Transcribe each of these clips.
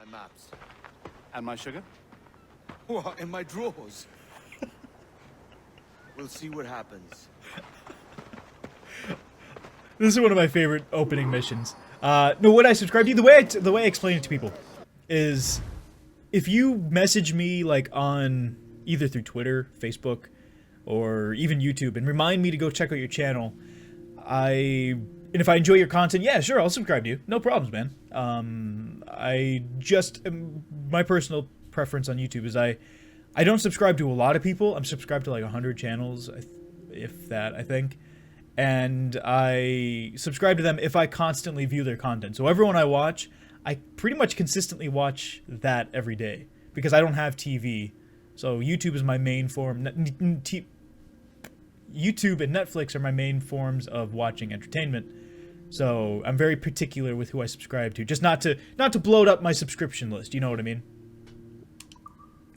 my maps. And my sugar? What, in my drawers? We'll see what happens. This is one of my favorite opening missions. No, what I subscribe to, the way I explain it to people is, if you message me like on either through Twitter, Facebook, or even YouTube, and remind me to go check out your channel, and if I enjoy your content, yeah, sure, I'll subscribe to you. No problems, man. My personal preference on YouTube is I don't subscribe to a lot of people. I'm subscribed to like 100 channels, if that, I think. And I subscribe to them if I constantly view their content. So everyone I watch, I pretty much consistently watch that every day, because I don't have TV. So YouTube is my main form. YouTube and Netflix are my main forms of watching entertainment. So I'm very particular with who I subscribe to, just not to bloat up my subscription list. You know what I mean?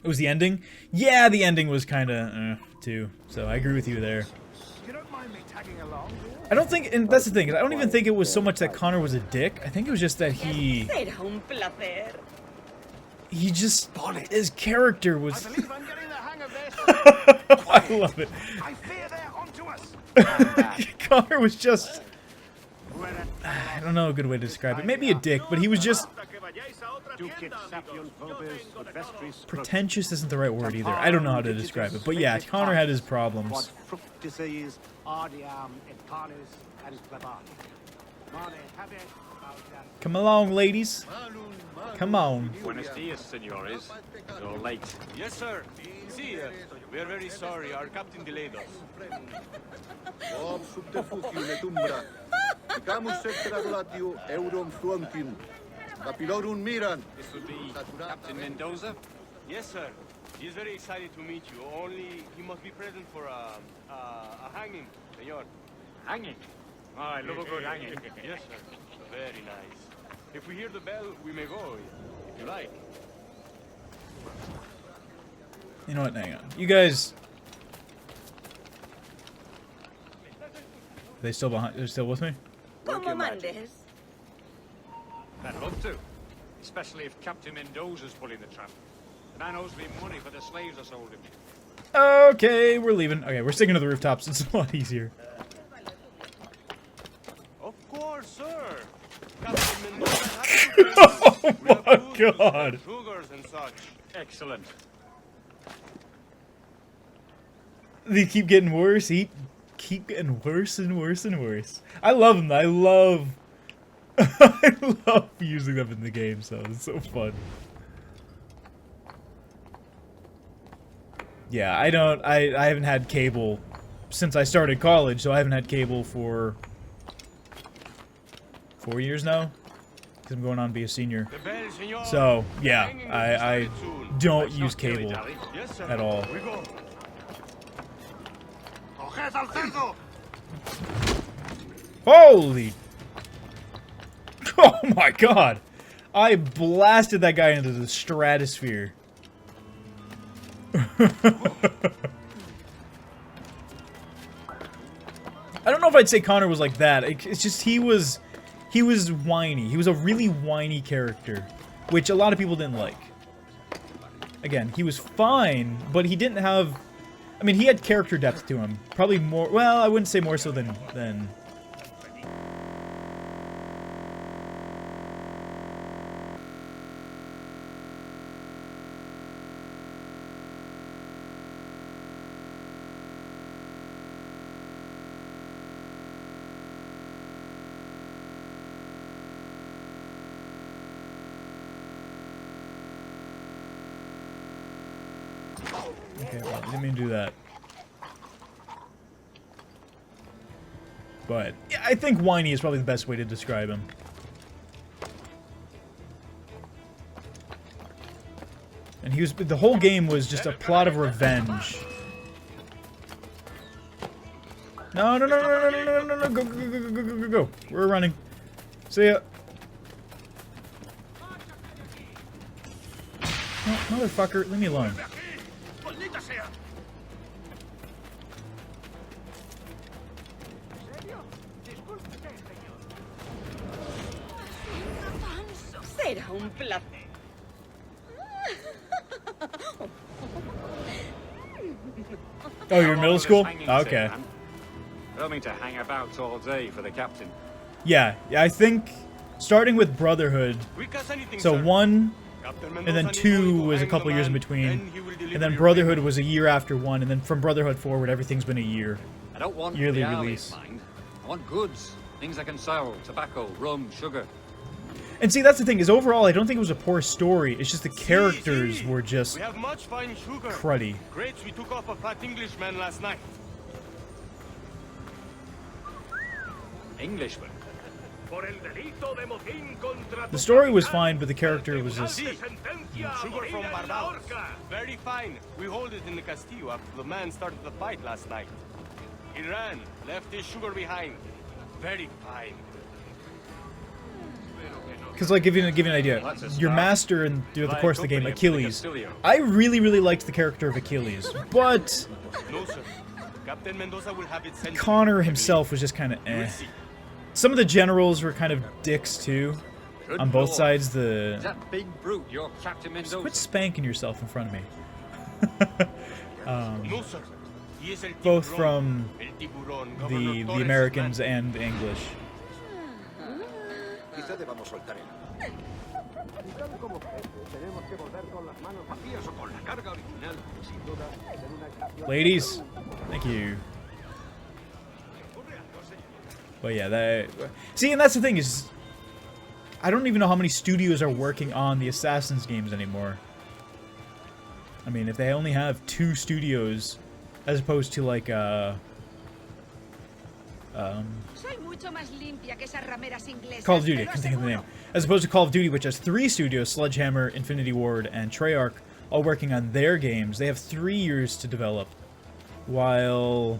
It was the ending. Yeah, the ending was kind of too. So I agree with you there. You don't mind me tagging along? I don't think, and that's the thing, I don't even think it was so much that Connor was a dick. I think it was just that he just, his character was... I believe I'm getting the hang of this. I love it. I fear they're onto us. Connor was just... I don't know a good way to describe it. Maybe a dick, but he was just... Pretentious isn't the right word either. I don't know how to describe it. But yeah, Connor had his problems. Come along, ladies. Come on. Buenos dias, senores. You're late. Yes, sir. See, we are very sorry. Our captain delayed us. This would be Captain Mendoza? Yes, sir. He is very excited to meet you. Only he must be present for a hanging, senor. Hanging? Oh, I love a good hanging. Yes, sir. Very nice. If we hear the bell, we may go, if you like. You know what? Hang on. You guys... Are they still behind? They're still with me? I'd love to. Especially if Captain Mendoza's pulling the trap. The man owes me money for the slaves I sold him. Okay, we're leaving. Okay, we're sticking to the rooftops. It's a lot easier. Of course, sir. Captain Mendoza Oh my god. Sugars and such. Excellent. They keep getting worse. Keep getting worse and worse and worse. I love them. I love using them in the game, so it's so fun. Yeah, I haven't had cable since I started college, so I haven't had cable for 4 years now, because I'm going on to be a senior. So, yeah, I don't use cable at all. Holy! Oh my god! I blasted that guy into the stratosphere. I don't know if I'd say Connor was like that. It's just he was whiny. He was a really whiny character, which a lot of people didn't like. Again, he was fine, but he didn't have... I mean, he had character depth to him. Probably more... Well, I wouldn't say more so than... Okay, well, I didn't mean to do that. But, yeah, I think whiny is probably the best way to describe him. And he was... The whole game was just a plot of revenge. No, no, no, no, no, no, no, no, no, go, go, go, go, go, go, go, go. We're running. See ya. Oh, motherfucker, leave me alone. Oh, you're in middle school? Hanging Okay. tape, man. I don't mean to hang about all day for the captain. Yeah, I think starting with Brotherhood, Quick as anything, so sir. 1 Captain and Mendoza then needs 2 only to was a hang couple the years in man, between, then he will deliver and then your Brotherhood payment. was a year after 1, and then from Brotherhood forward, everything's been a year. I don't want Yearly the hourly release. mind. I want goods, things I can sell, tobacco, rum, sugar. And see, that's the thing, is overall, I don't think it was a poor story, it's just the characters were just We have much fine sugar. cruddy. Crates we took off a fat Englishman last night. Englishman. The story was fine, but the character was just... Sugar from Barbados. Very fine. We hold it in the Castillo after the man started the fight last night. He ran, left his sugar behind. Very fine. Because, like, give you an idea, That's a your start. master in throughout the By course of the game, company of the Achilles, Castillo. I really liked the character of Achilles, but No, sir. Captain Mendoza will have it sent. to Connor you. himself was just kind of You will eh. see. Some of the generals were kind of dicks, too, Good on both lord. sides. Is The that big brute your Captain Mendoza? Quit spanking yourself in front of me. No, sir. He is el Both tiburón. from El tiburón, Governor the Torres' Americans man. and the English. Quizá debamos soltar el... Ladies, thank you. But yeah, that... See, and that's the thing is... I don't even know how many studios are working on the Assassin's games anymore. I mean, if they only have 2 studios, as opposed to like, Soy mucho más limpia que esas rameras inglesas. Call of Duty, I te lo can't think of the name. aseguro. As opposed to Call of Duty, which has 3 studios, Sledgehammer, Infinity Ward, and Treyarch, all working on their games. They have 3 years to develop. While...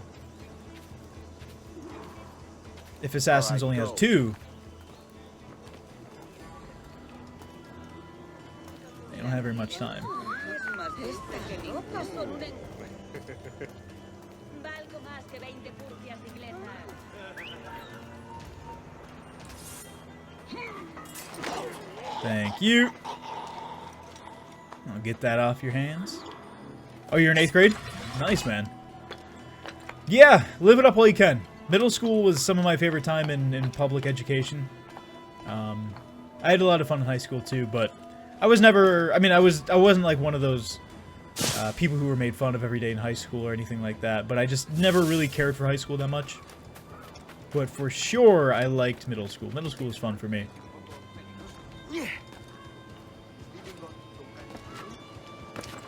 if Assassin's only has 2... they don't have very much time. Valgo más que 20 purgias inglesas. Thank you. I'll get that off your hands. Oh, you're in 8th grade? Nice, man. Yeah, live it up while you can. Middle school was some of my favorite time in public education. I had a lot of fun in high school too, but I was never... I mean, I wasn't like one of those people who were made fun of every day in high school or anything like that, but I just never really cared for high school that much. But for sure, I liked middle school. Middle school was fun for me.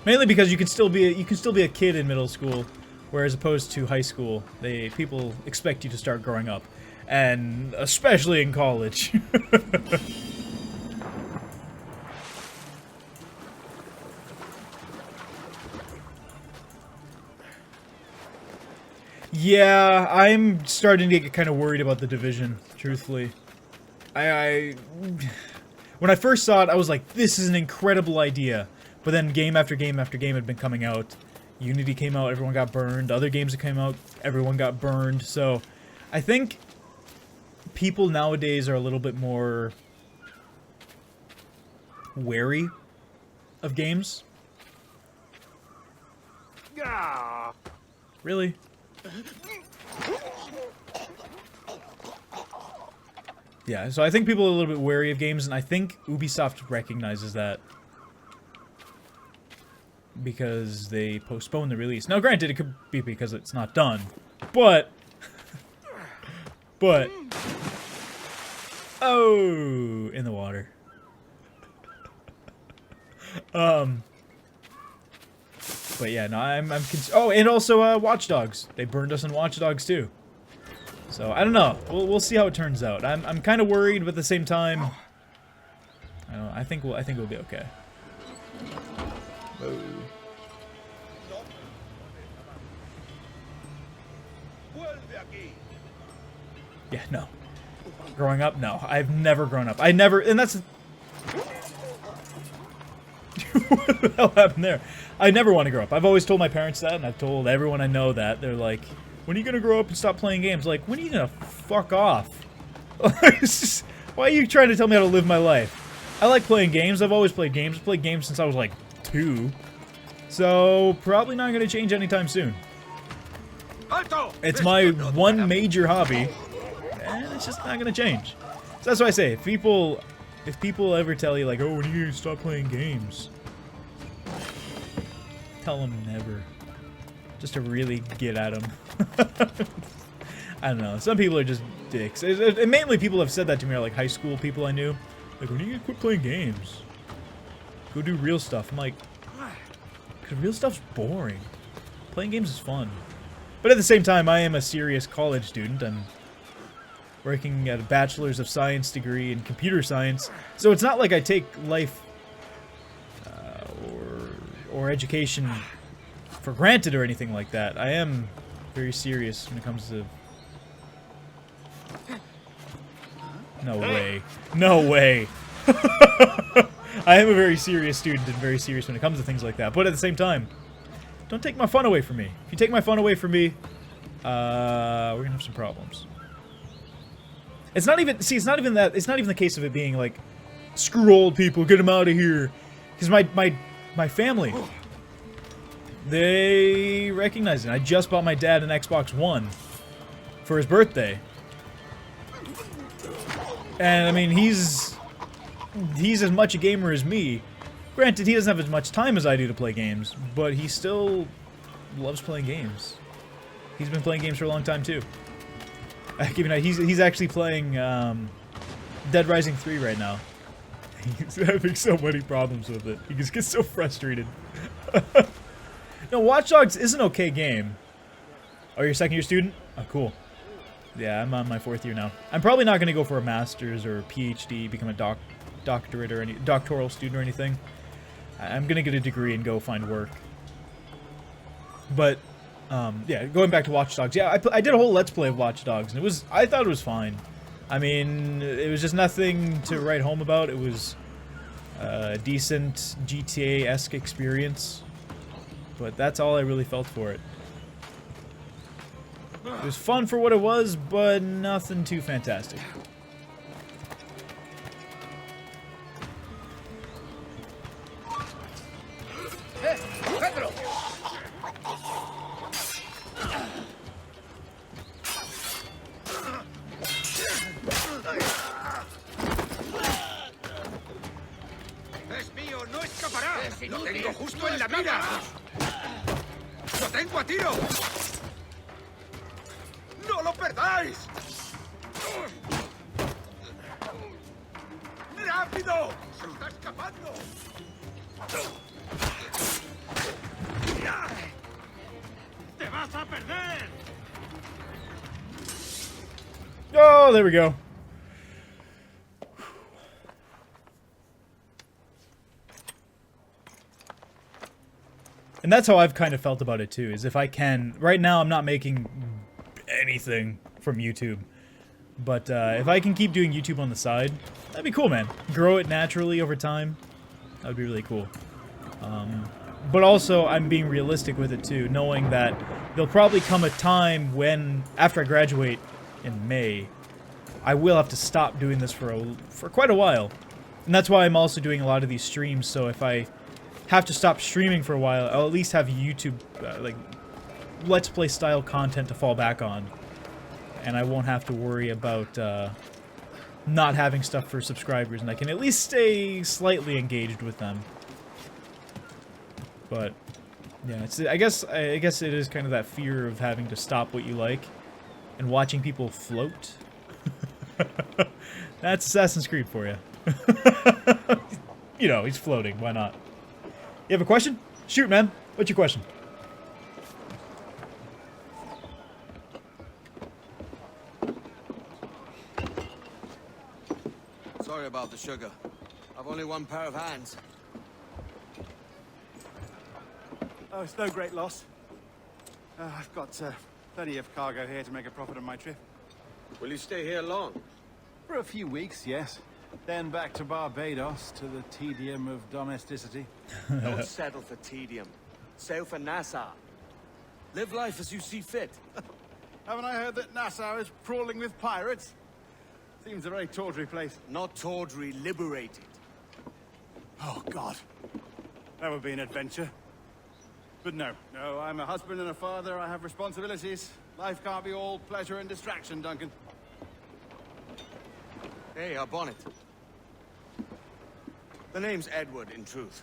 Mainly because you can still be a kid in middle school, whereas opposed to high school, people expect you to start growing up, and especially in college. Yeah, I'm starting to get kind of worried about the Division, truthfully. When I first saw it, I was like, this is an incredible idea. But then game after game after game had been coming out. Unity came out, everyone got burned. Other games that came out, everyone got burned. So, I think people nowadays are a little bit more wary of games. Really? Yeah, so I think people are a little bit wary of games, and I think Ubisoft recognizes that. Because they postponed the release. Now, granted, it could be because it's not done. But... but... oh! In the water. But yeah, no, I'm oh, and also, Watch Dogs. They burned us in Watch Dogs, too. So, I don't know. We'll see how it turns out. I'm kind of worried, but at the same time... I don't know, I think we'll be okay. Whoa. Yeah, no. Growing up, no. I've never grown up. I never, and that's... what the hell happened there? I never want to grow up. I've always told my parents that, and I've told everyone I know that. They're like, when are you going to grow up and stop playing games? Like, when are you going to fuck off? It's just, why are you trying to tell me how to live my life? I like playing games. I've always played games. I've played games since I was like 2. So, probably not going to change anytime soon. It's my one major hobby, and it's just not going to change. So that's why I say, if people ever tell you, like, oh, when are you going to stop playing games? Tell them never. Just to really get at them. I don't know. Some people are just dicks. And mainly people have said that to me are like high school people I knew. Like, when are you going to quit playing games? Go do real stuff. I'm like, because real stuff's boring. Playing games is fun. But at the same time, I am a serious college student. I'm working at a Bachelor's of Science degree in computer science. So it's not like I take life or education for granted or anything like that. I am very serious when it comes to... No way. No way. I am a very serious student and very serious when it comes to things like that. But at the same time, don't take my fun away from me. If you take my fun away from me, we're gonna have some problems. It's not even... See, it's not even that... It's not even the case of it being like, screw old people, get them out of here. Because my family, they recognize it. I just bought my dad an Xbox One for his birthday. And, I mean, he's as much a gamer as me. Granted, he doesn't have as much time as I do to play games, but he still loves playing games. He's been playing games for a long time, too. He's actually playing Dead Rising 3 right now. He's having so many problems with it. He just gets so frustrated. No, Watch Dogs is an okay game. Oh, you're a second-year student? Oh, cool. Yeah, I'm on my 4th year now. I'm probably not going to go for a master's or a PhD, become a doctorate or any doctoral student or anything. I'm going to get a degree and go find work. But, yeah, going back to Watch Dogs. Yeah, I did a whole Let's Play of Watch Dogs, and I thought it was fine. I mean, it was just nothing to write home about. It was a decent GTA-esque experience. But that's all I really felt for it. It was fun for what it was, but nothing too fantastic. ¡Es mío! ¡No escapará! ¡Lo tengo justo en la mira! ¡Lo tengo a tiro! ¡No lo perdáis! ¡Rápido! ¡Se está escapando! ¡Te vas a perder! Oh, there we go. And that's how I've kind of felt about it too, is if I can... Right now I'm not making anything from YouTube. But if I can keep doing YouTube on the side, that'd be cool, man. Grow it naturally over time. That would be really cool. But also, I'm being realistic with it too, knowing that there'll probably come a time when, after I graduate in May, I will have to stop doing this for quite a while. And that's why I'm also doing a lot of these streams, so if I have to stop streaming for a while, I'll at least have YouTube, like, Let's Play style content to fall back on. And I won't have to worry about not having stuff for subscribers, and I can at least stay slightly engaged with them. But yeah, I guess it is kind of that fear of having to stop what you like and watching people float. That's Assassin's Creed for you. You know, he's floating. Why not? You have a question? Shoot, man. What's your question? Sorry about the sugar. I've only one pair of hands. Oh, it's no great loss. I've got plenty of cargo here to make a profit on my trip. Will you stay here long? For a few weeks, yes. Then back to Barbados, to the tedium of domesticity. Don't settle for tedium. Sail for Nassau. Live life as you see fit. Haven't I heard that Nassau is crawling with pirates? Seems a very tawdry place. Not tawdry, liberated. Oh, God. That would be an adventure. But no, I'm a husband and a father. I have responsibilities. Life can't be all pleasure and distraction, Duncan. Hey, our bonnet. The name's Edward, in truth.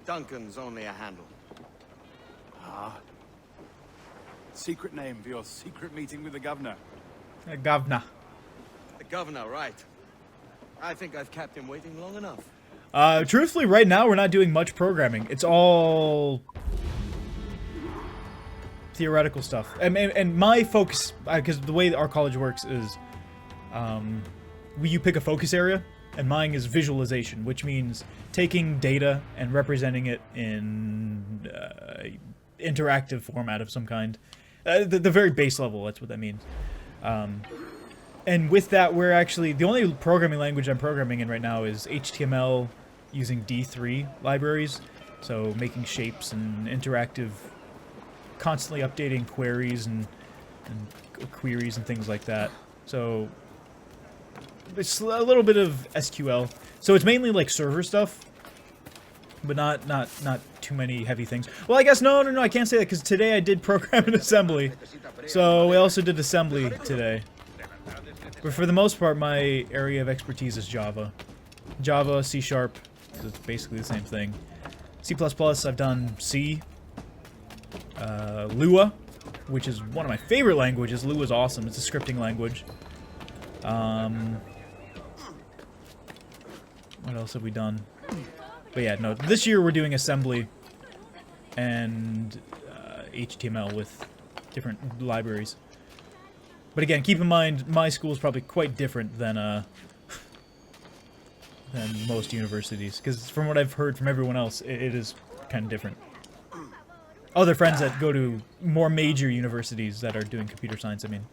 Duncan's only a handle. Ah. Secret name for your secret meeting with the governor. Governor. The governor, right. I think I've kept him waiting long enough. Truthfully, right now we're not doing much programming. It's all theoretical stuff. And my focus, because the way our college works is, you pick a focus area, and mine is visualization, which means taking data and representing it in interactive format of some kind. The very base level, that's what that means. And with that, we're actually, the only programming language I'm programming in right now is HTML using D3 libraries. So making shapes and interactive, constantly updating queries and queries and things like that. So it's a little bit of SQL. So it's mainly like server stuff, but not too many heavy things. Well, I guess no, I can't say that because today I did program in assembly. So we also did assembly today. But for the most part, my area of expertise is Java. Java, C#, because it's basically the same thing. C++, I've done C. Lua, which is one of my favorite languages. Lua is awesome. It's a scripting language. What else have we done? But yeah, no, this year we're doing assembly and HTML with different libraries. But again, keep in mind, my school is probably quite different than most universities. Because from what I've heard from everyone else, it is kind of different. Other friends that go to more major universities that are doing computer science, I mean.